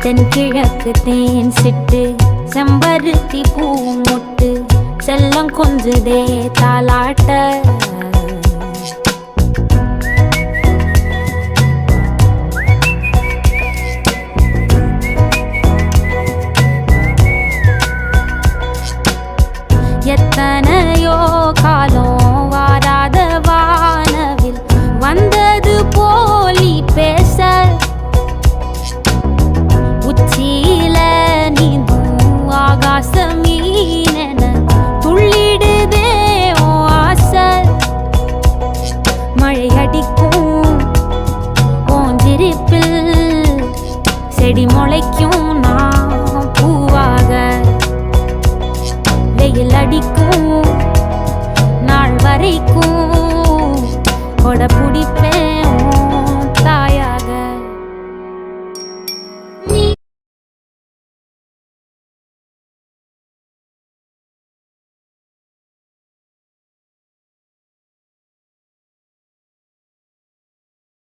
தென்கிழக்கு தேன் சிட்டு செம்பருத்தி பூ முட்டு செல்லம் கொஞ்சுதே தாலாட்ட எத்தனையோ காலம் வாராத வானவில் வந்தது போலி பேச உச்சியில நீந்தும் ஆகாச மீனென துள்ளிடுதே ஓ ஆசை மழை அடிக்கும் ஓஞ்சிருப்பில் செடி முளைக்கும் நான் பூவாக வெயில் அடிக்கும் நாள் வரைக்கும் கொடை பிடிப்பேன்